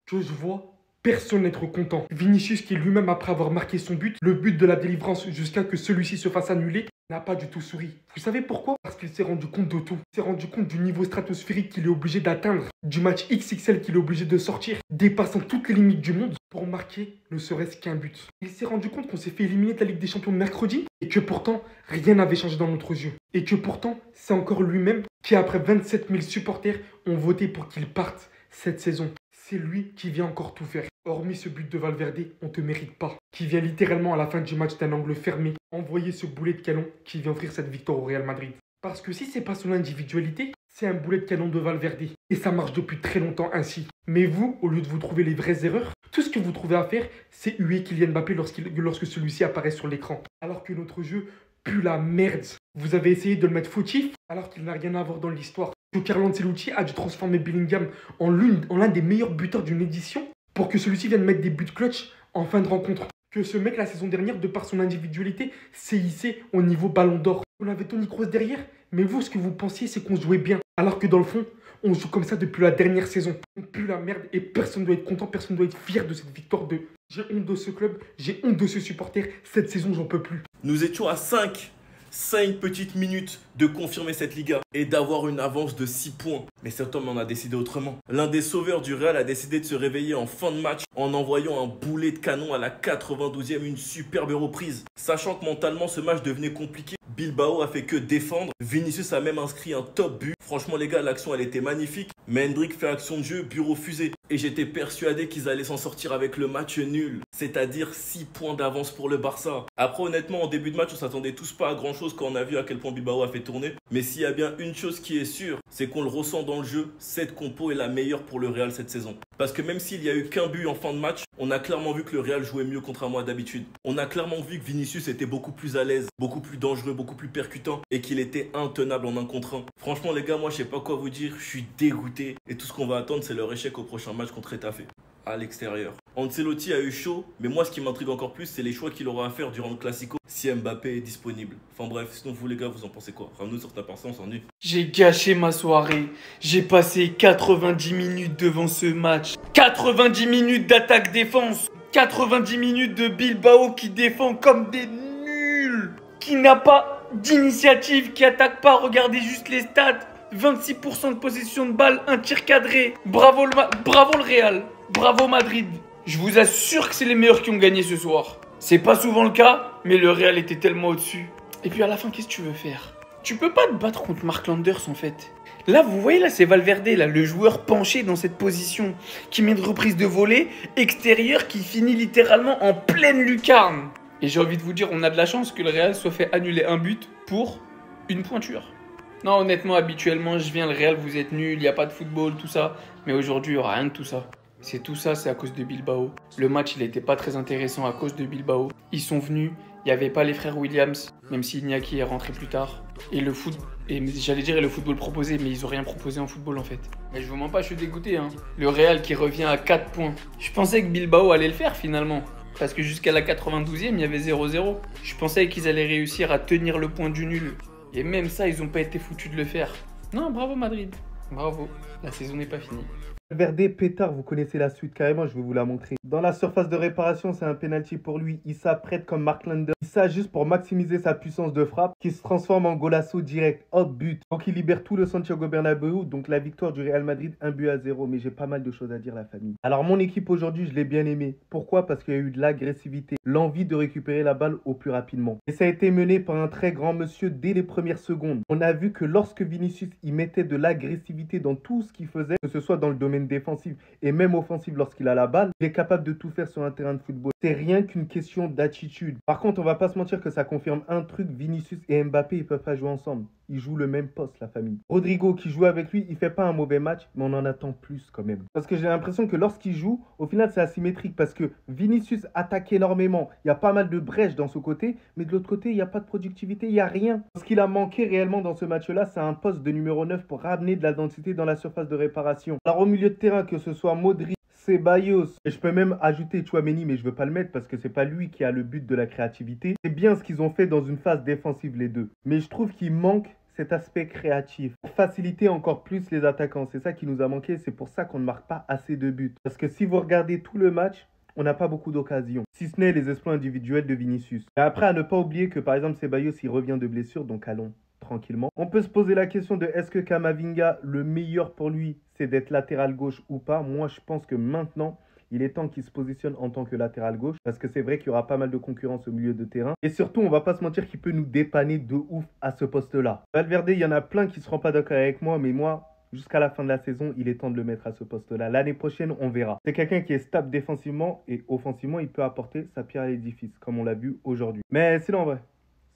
que je vois personne n'être content. Vinicius qui lui-même, après avoir marqué son but, le but de la délivrance jusqu'à que celui-ci se fasse annuler, n'a pas du tout souri. Vous savez pourquoi? Parce qu'il s'est rendu compte de tout. Il s'est rendu compte du niveau stratosphérique qu'il est obligé d'atteindre, du match XXL qu'il est obligé de sortir, dépassant toutes les limites du monde pour marquer ne serait-ce qu'un but. Il s'est rendu compte qu'on s'est fait éliminer de la Ligue des Champions mercredi et que pourtant, rien n'avait changé dans notre jeu. Et que pourtant, c'est encore lui-même qui, après 27 000 supporters, ont voté pour qu'il parte cette saison. C'est lui qui vient encore tout faire. Hormis ce but de Valverde, on ne te mérite pas. Qui vient littéralement à la fin du match d'un angle fermé, envoyer ce boulet de canon qui vient offrir cette victoire au Real Madrid. Parce que si c'est pas son individualité, c'est un boulet de canon de Valverde. Et ça marche depuis très longtemps ainsi. Mais vous, au lieu de vous trouver les vraies erreurs, tout ce que vous trouvez à faire, c'est huer Kylian Mbappé lorsque celui-ci apparaît sur l'écran. Alors que notre jeu pue la merde. Vous avez essayé de le mettre fautif alors qu'il n'a rien à voir dans l'histoire. Que Carlo Ancelotti a dû transformer Bellingham en l'un des meilleurs buteurs d'une édition pour que celui-ci vienne mettre des buts clutch en fin de rencontre. Que ce mec la saison dernière, de par son individualité, s'est hissé au niveau ballon d'or. On avait Toni Kroos derrière, mais vous, ce que vous pensiez, c'est qu'on jouait bien. Alors que dans le fond, on joue comme ça depuis la dernière saison. On pue la merde et personne ne doit être content, personne ne doit être fier de cette victoire de... J'ai honte de ce club, j'ai honte de ce supporter. Cette saison, j'en peux plus. Nous étions à 5 petites minutes de confirmer cette Liga et d'avoir une avance de 6 points. Mais cet homme en a décidé autrement. L'un des sauveurs du Real a décidé de se réveiller en fin de match en envoyant un boulet de canon à la 92e, une superbe reprise. Sachant que mentalement ce match devenait compliqué, Bilbao a fait que défendre. Vinicius a même inscrit un top but. Franchement les gars, l'action elle était magnifique. Mais Hendrik fait action de jeu, but refusé. Et j'étais persuadé qu'ils allaient s'en sortir avec le match nul. C'est-à-dire 6 points d'avance pour le Barça. Après honnêtement, en début de match, on s'attendait tous pas à grand chose quand on a vu à quel point Bilbao a fait tourner. Mais s'il y a bien une chose qui est sûre, c'est qu'on le ressent dans le jeu. Cette compo est la meilleure pour le Real cette saison. Parce que même s'il n'y a eu qu'un but en fin de match, on a clairement vu que le Real jouait mieux contrairement à d'habitude. On a clairement vu que Vinicius était beaucoup plus à l'aise, beaucoup plus dangereux, beaucoup plus percutant et qu'il était intenable en 1 contre 1. Franchement les gars, moi je sais pas quoi vous dire, je suis dégoûté. Et tout ce qu'on va attendre, c'est leur échec au prochain match contre Getafe à l'extérieur. Ancelotti a eu chaud, mais moi ce qui m'intrigue encore plus, c'est les choix qu'il aura à faire durant le Classico si Mbappé est disponible. Enfin bref, sinon vous les gars, vous en pensez quoi? Ramenez sur ta personne, on s'ennuie. J'ai gâché ma soirée. J'ai passé 90 minutes devant ce match. 90 minutes d'attaque-défense. 90 minutes de Bilbao qui défend comme des nuls. Qui n'a pas d'initiative, qui attaque pas. Regardez juste les stats. 26% de possession de balle, un tir cadré. Bravo le Real. Bravo Madrid. Je vous assure que c'est les meilleurs qui ont gagné ce soir. C'est pas souvent le cas, mais le Real était tellement au-dessus. Et puis à la fin, qu'est-ce que tu veux faire? Tu peux pas te battre contre Mark Landers en fait. Là, vous voyez, là, c'est Valverde, là, le joueur penché dans cette position, qui met une reprise de volée extérieure qui finit littéralement en pleine lucarne. Et j'ai envie de vous dire, on a de la chance que le Real soit fait annuler un but pour une pointure. Non, honnêtement, habituellement, je viens, le Real, vous êtes nuls, il n'y a pas de football, tout ça. Mais aujourd'hui, il n'y aura rien de tout ça. C'est tout ça, c'est à cause de Bilbao. Le match, il n'était pas très intéressant à cause de Bilbao. Ils sont venus, il n'y avait pas les frères Williams, même si Iñaki est rentré plus tard. Et le foot, et j'allais dire le football proposé, mais ils n'ont rien proposé en football en fait. Mais je vous mens pas, je suis dégoûté. Hein. Le Real qui revient à 4 points. Je pensais que Bilbao allait le faire finalement. Parce que jusqu'à la 92e, il y avait 0-0. Je pensais qu'ils allaient réussir à tenir le point du nul. Et même ça, ils n'ont pas été foutus de le faire. Non, bravo Madrid. Bravo. La saison n'est pas finie. Valverde pétard, vous connaissez la suite carrément, je vais vous la montrer. Dans la surface de réparation, c'est un penalty pour lui. Il s'apprête comme Mark Landers. Il s'ajuste pour maximiser sa puissance de frappe qui se transforme en golasso direct. Hop, but. Donc il libère tout le Santiago Bernabéu. Donc la victoire du Real Madrid, 1-0. Mais j'ai pas mal de choses à dire la famille. Alors mon équipe aujourd'hui, je l'ai bien aimée. Pourquoi? Parce qu'il y a eu de l'agressivité. L'envie de récupérer la balle au plus rapidement. Et ça a été mené par un très grand monsieur dès les premières secondes. On a vu que lorsque Vinicius y mettait de l'agressivité dans tout ce qu'il faisait, que ce soit dans le domaine défensif et même offensif lorsqu'il a la balle, il est capable de tout faire sur un terrain de football. C'est rien qu'une question d'attitude. Par contre, on va pas se mentir que ça confirme un truc, Vinicius et Mbappé, ils peuvent pas jouer ensemble. Ils jouent le même poste, la famille. Rodrigo qui joue avec lui, il fait pas un mauvais match, mais on en attend plus quand même. Parce que j'ai l'impression que lorsqu'il joue, au final, c'est asymétrique. Parce que Vinicius attaque énormément. Il y a pas mal de brèches dans ce côté, mais de l'autre côté, il n'y a pas de productivité, il n'y a rien. Ce qu'il a manqué réellement dans ce match-là, c'est un poste de numéro 9 pour ramener de la densité dans la surface de réparation. Alors au milieu de terrain, que ce soit Modric, Ceballos, et je peux même ajouter Tchouaméni, mais je veux pas le mettre parce que c'est pas lui qui a le but de la créativité. C'est bien ce qu'ils ont fait dans une phase défensive les deux. Mais je trouve qu'il manque cet aspect créatif, pour faciliter encore plus les attaquants. C'est ça qui nous a manqué, c'est pour ça qu'on ne marque pas assez de buts. Parce que si vous regardez tout le match, on n'a pas beaucoup d'occasions, si ce n'est les exploits individuels de Vinicius. Et après, à ne pas oublier que par exemple, Ceballos, il revient de blessure, donc allons tranquillement. On peut se poser la question de est-ce que Camavinga, le meilleur pour lui, c'est d'être latéral gauche ou pas? Moi, je pense que maintenant, il est temps qu'il se positionne en tant que latéral gauche parce que c'est vrai qu'il y aura pas mal de concurrence au milieu de terrain. Et surtout, on va pas se mentir qu'il peut nous dépanner de ouf à ce poste-là. Valverde, il y en a plein qui ne seront pas d'accord avec moi, mais moi, jusqu'à la fin de la saison, il est temps de le mettre à ce poste-là. L'année prochaine, on verra. C'est quelqu'un qui est stable défensivement et offensivement, il peut apporter sa pierre à l'édifice, comme on l'a vu aujourd'hui. Mais sinon, en vrai,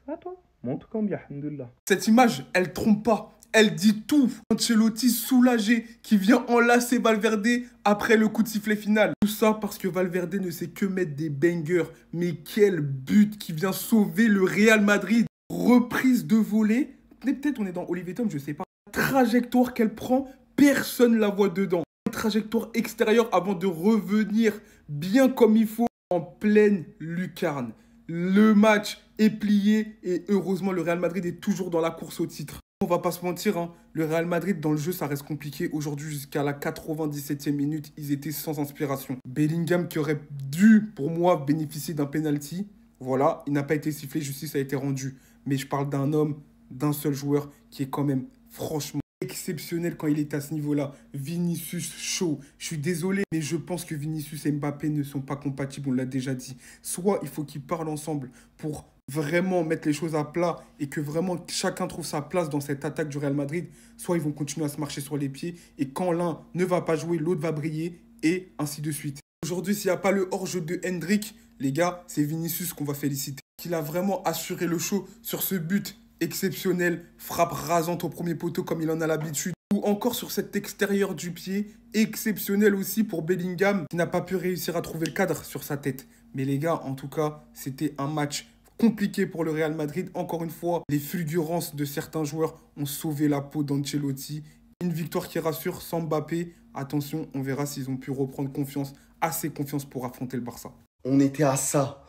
ça va toi? Montre combien, alhamdoulilah. Cette image, elle trompe pas. Elle dit tout. Ancelotti soulagé qui vient enlacer Valverde après le coup de sifflet final. Tout ça parce que Valverde ne sait que mettre des bangers. Mais quel but qui vient sauver le Real Madrid. Reprise de volée. Peut-être on est dans Olivier Tom, je sais pas. La trajectoire qu'elle prend, personne la voit dedans. Une trajectoire extérieure avant de revenir bien comme il faut en pleine lucarne. Le match est plié et heureusement le Real Madrid est toujours dans la course au titre. On va pas se mentir, hein, le Real Madrid dans le jeu ça reste compliqué. Aujourd'hui jusqu'à la 97e minute, ils étaient sans inspiration. Bellingham qui aurait dû pour moi bénéficier d'un penalty. Voilà, il n'a pas été sifflé, justice a été rendue. Mais je parle d'un homme, d'un seul joueur qui est quand même franchement exceptionnel quand il est à ce niveau-là. Vinicius chaud. Je suis désolé, mais je pense que Vinicius et Mbappé ne sont pas compatibles, on l'a déjà dit. Soit il faut qu'ils parlent ensemble pour vraiment mettre les choses à plat et que vraiment chacun trouve sa place dans cette attaque du Real Madrid, soit ils vont continuer à se marcher sur les pieds et quand l'un ne va pas jouer, l'autre va briller et ainsi de suite. Aujourd'hui, s'il n'y a pas le hors-jeu de Hendrick, les gars, c'est Vinicius qu'on va féliciter. Qu'il a vraiment assuré le show sur ce but exceptionnel, frappe rasante au premier poteau comme il en a l'habitude. Ou encore sur cet extérieur du pied, exceptionnel aussi pour Bellingham qui n'a pas pu réussir à trouver le cadre sur sa tête. Mais les gars, en tout cas, c'était un match compliqué pour le Real Madrid. Encore une fois, les fulgurances de certains joueurs ont sauvé la peau d'Ancelotti. Une victoire qui rassure sans Mbappé. Attention, on verra s'ils ont pu reprendre confiance, assez confiance pour affronter le Barça. On était à ça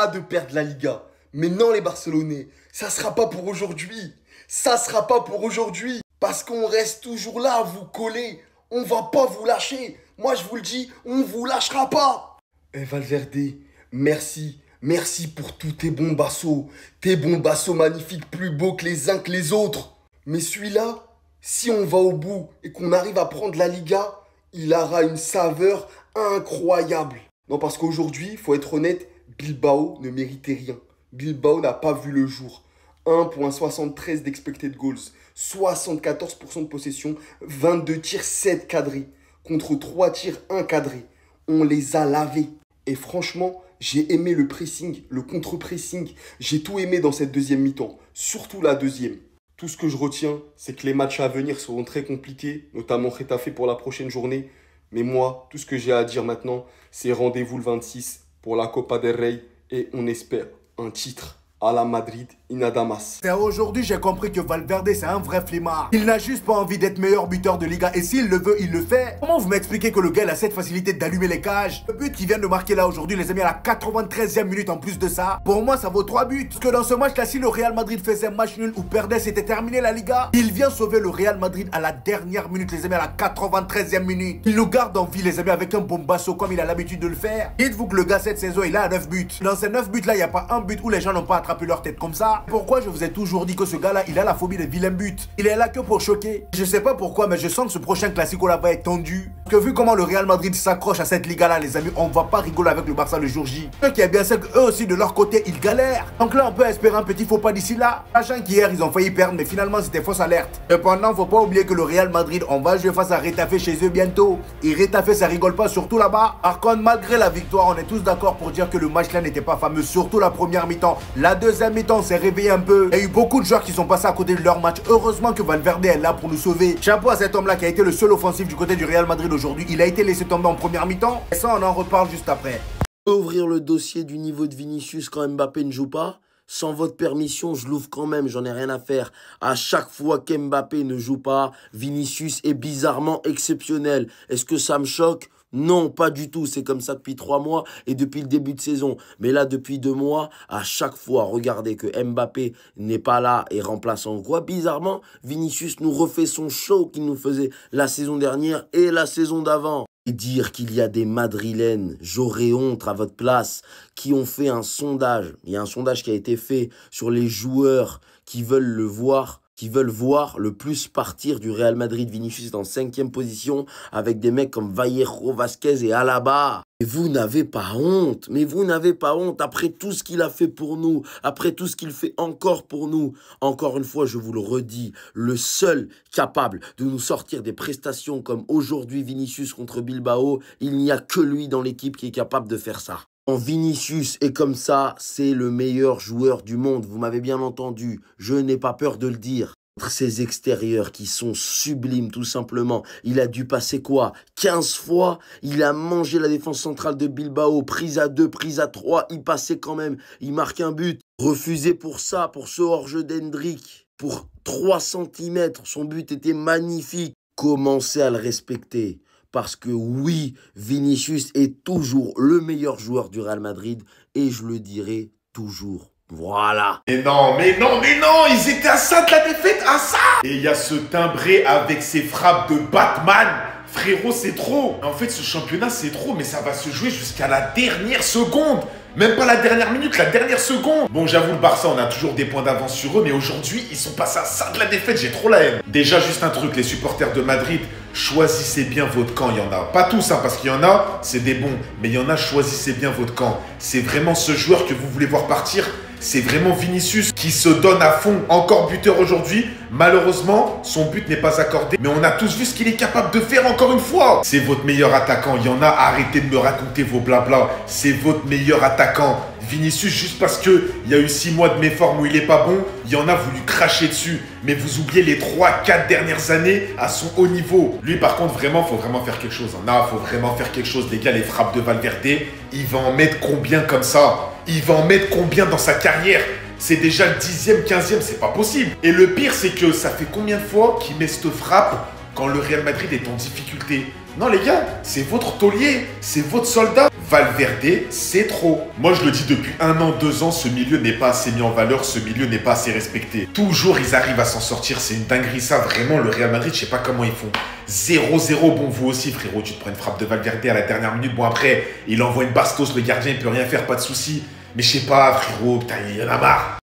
de perdre la Liga. Mais non les Barcelonais, ça sera pas pour aujourd'hui. Ça sera pas pour aujourd'hui. Parce qu'on reste toujours là à vous coller. On va pas vous lâcher. Moi je vous le dis, on vous lâchera pas. Eh Valverde, merci. Merci pour tous tes bons bassos. Tes bons bassos magnifiques, plus beaux que les uns que les autres. Mais celui-là, si on va au bout et qu'on arrive à prendre la Liga, il aura une saveur incroyable. Non, parce qu'aujourd'hui, il faut être honnête, Bilbao ne méritait rien. Bilbao n'a pas vu le jour. 1,73 d'expected goals, 74% de possession, 22 tirs, 7 cadrés, contre 3 tirs, 1 cadré. On les a lavés. Et franchement, j'ai aimé le pressing, le contre-pressing. J'ai tout aimé dans cette deuxième mi-temps, surtout la deuxième. Tout ce que je retiens, c'est que les matchs à venir seront très compliqués, notamment Getafe pour la prochaine journée. Mais moi, tout ce que j'ai à dire maintenant, c'est rendez-vous le 26 pour la Copa del Rey et on espère un titre à la Madrid Inadamas. Aujourd'hui, j'ai compris que Valverde, c'est un vrai flemmard. Il n'a juste pas envie d'être meilleur buteur de Liga et s'il le veut, il le fait. Comment vous m'expliquez que le gars il a cette facilité d'allumer les cages? Le but qu'il vient de marquer là aujourd'hui, les amis, à la 93e minute en plus de ça, pour moi, ça vaut 3 buts. Parce que dans ce match-là, si le Real Madrid faisait un match nul ou perdait, c'était terminé la Liga. Il vient sauver le Real Madrid à la dernière minute, les amis, à la 93e minute. Il nous garde en vie, les amis, avec un bombasso comme il a l'habitude de le faire. Dites-vous que le gars, cette saison, il a 9 buts. Dans ces 9 buts-là, il n'y a pas un but où les gens n'ont pas attrapé leur tête comme ça. Pourquoi je vous ai toujours dit que ce gars-là, il a la phobie des vilains buts. Il est là que pour choquer. Je sais pas pourquoi, mais je sens que ce prochain Classico-là va être tendu. Parce que vu comment le Real Madrid s'accroche à cette Liga-là, les amis, on va pas rigoler avec le Barça le jour J. Ce qui est bien, c'est qu'eux aussi, de leur côté, ils galèrent. Donc là, on peut espérer un petit faux pas d'ici là. Sachant qu'hier, ils ont failli perdre, mais finalement, c'était fausse alerte. Cependant, faut pas oublier que le Real Madrid, on va jouer face à Getafe chez eux bientôt. Et Getafe, ça rigole pas, surtout là-bas. Par contre, malgré la victoire, on est tous d'accord pour dire que le match là n'était pas fameux, surtout la première mi-temps. La deuxième mi-temps, s'est réveillé un peu. Il y a eu beaucoup de joueurs qui sont passés à côté de leur match. Heureusement que Valverde est là pour nous sauver. Chapeau à cet homme-là qui a été le seul offensif du côté du Real Madrid aujourd'hui. Il a été laissé tomber en première mi-temps. Et ça, on en reparle juste après. Ouvrir le dossier du niveau de Vinicius quand Mbappé ne joue pas. Sans votre permission, je l'ouvre quand même, j'en ai rien à faire. À chaque fois qu'Mbappé ne joue pas, Vinicius est bizarrement exceptionnel. Est-ce que ça me choque? Non, pas du tout. C'est comme ça depuis 3 mois et depuis le début de saison. Mais là, depuis 2 mois, à chaque fois, regardez que Mbappé n'est pas là et remplaçant quoi. Bizarrement, Vinicius nous refait son show qu'il nous faisait la saison dernière et la saison d'avant. Et dire qu'il y a des Madrilènes, j'aurais honte à votre place, qui ont fait un sondage. Il y a un sondage qui a été fait sur les joueurs qui veulent le voir, qui veulent voir le plus partir du Real Madrid. Vinicius est en 5e position avec des mecs comme Vallejo, Vasquez et Alaba. Et vous n'avez pas honte, mais vous n'avez pas honte après tout ce qu'il a fait pour nous, après tout ce qu'il fait encore pour nous. Encore une fois, je vous le redis, le seul capable de nous sortir des prestations comme aujourd'hui Vinicius contre Bilbao, il n'y a que lui dans l'équipe qui est capable de faire ça. Quand Vinicius est comme ça, c'est le meilleur joueur du monde. Vous m'avez bien entendu, je n'ai pas peur de le dire. Ces extérieurs qui sont sublimes tout simplement. Il a dû passer quoi? 15 fois. Il a mangé la défense centrale de Bilbao. Prise à 2, prise à 3. Il passait quand même. Il marque un but. Refusé pour ça, pour ce hors-jeu d'Hendrick. Pour 3 cm. Son but était magnifique. Commencez à le respecter. Parce que oui, Vinicius est toujours le meilleur joueur du Real Madrid. Et je le dirai toujours. Voilà. Mais non, ils étaient à ça de la défaite, à ça. Et il y a ce timbré avec ses frappes de Batman. Frérot, c'est trop. En fait, ce championnat, c'est trop, mais ça va se jouer jusqu'à la dernière seconde. Même pas la dernière minute, la dernière seconde. Bon, j'avoue, le Barça, on a toujours des points d'avance sur eux, mais aujourd'hui, ils sont passés à ça de la défaite, j'ai trop la haine. Déjà, juste un truc, les supporters de Madrid, choisissez bien votre camp, il y en a. Pas tous, hein, parce qu'il y en a, c'est des bons, mais il y en a, choisissez bien votre camp. C'est vraiment ce joueur que vous voulez voir partir. C'est vraiment Vinicius qui se donne à fond, encore buteur aujourd'hui. Malheureusement, son but n'est pas accordé. Mais on a tous vu ce qu'il est capable de faire encore une fois. C'est votre meilleur attaquant. Il y en a, arrêtez de me raconter vos blabla. C'est votre meilleur attaquant. Vinicius, juste parce qu'il y a eu 6 mois de méforme où il n'est pas bon, il y en a voulu cracher dessus. Mais vous oubliez les 3-4 dernières années à son haut niveau. Lui, par contre, vraiment, faut vraiment faire quelque chose. Là, faut vraiment faire quelque chose. Les gars, les frappes de Valverde, il va en mettre combien comme ça? Il va en mettre combien dans sa carrière? C'est déjà le 10e, 15e, c'est pas possible. Et le pire, c'est que ça fait combien de fois qu'il met cette frappe quand le Real Madrid est en difficulté? Non les gars, c'est votre taulier, c'est votre soldat. Valverde, c'est trop. Moi je le dis depuis 1 an, 2 ans, ce milieu n'est pas assez mis en valeur, ce milieu n'est pas assez respecté. Toujours ils arrivent à s'en sortir, c'est une dinguerie ça, vraiment le Real Madrid, je sais pas comment ils font. 0-0, bon vous aussi frérot, tu te prends une frappe de Valverde à la dernière minute, bon après, il envoie une bastos, le gardien il peut rien faire, pas de souci. Mais je sais pas frérot, putain il y en a marre.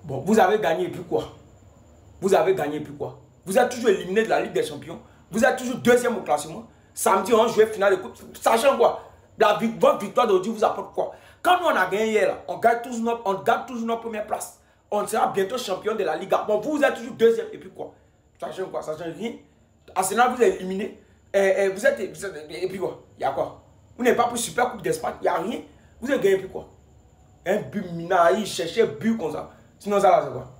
Bon, vous avez gagné et puis quoi? Vous avez gagné et puis quoi? Vous êtes toujours éliminé de la Ligue des Champions, vous êtes toujours 2e au classement. Samedi, on jouait finale de coupe. Sachant quoi? Votre victoire d'aujourd'hui vous apporte quoi? Quand nous on a gagné hier, là, on garde toujours notre première place. On sera bientôt champion de la Liga. Bon, vous êtes toujours 2e. Et puis quoi? Sachant quoi? Sachant rien. Arsenal vous est éliminé. Vous êtes, et puis quoi? Il y a quoi? Vous n'avez pas pris Super Coupe d'Espagne. Il n'y a rien. Vous avez gagné et puis quoi? Un but minable. Il cherchait but comme ça. Sinon, ça là, c'est quoi?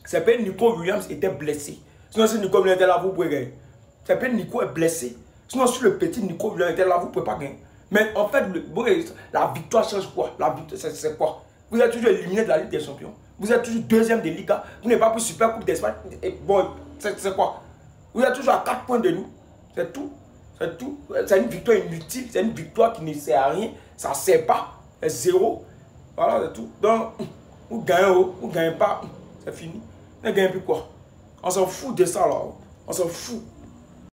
C'est pas Nico Williams était blessé. Sinon, si Nico Williams était là, vous pouvez gagner. C'est pas Nico est blessé. Sinon, si le petit Nico Williams était là, vous ne pouvez pas gagner. Mais en fait, la victoire change quoi? La victoire, c'est quoi? Vous êtes toujours éliminé de la Ligue des Champions. Vous êtes toujours 2e de Liga. Vous n'avez pas pris Super Coupe d'Espagne. Bon, c'est quoi? Vous êtes toujours à 4 points de nous. C'est tout. C'est tout. C'est une victoire inutile. C'est une victoire qui ne sert à rien. Ça ne sert pas. C'est 0. Voilà, c'est tout. Donc, vous gagnez ou vous ne gagnez pas. C'est fini. Vous ne gagnez plus quoi? On s'en fout de ça là. On s'en fout.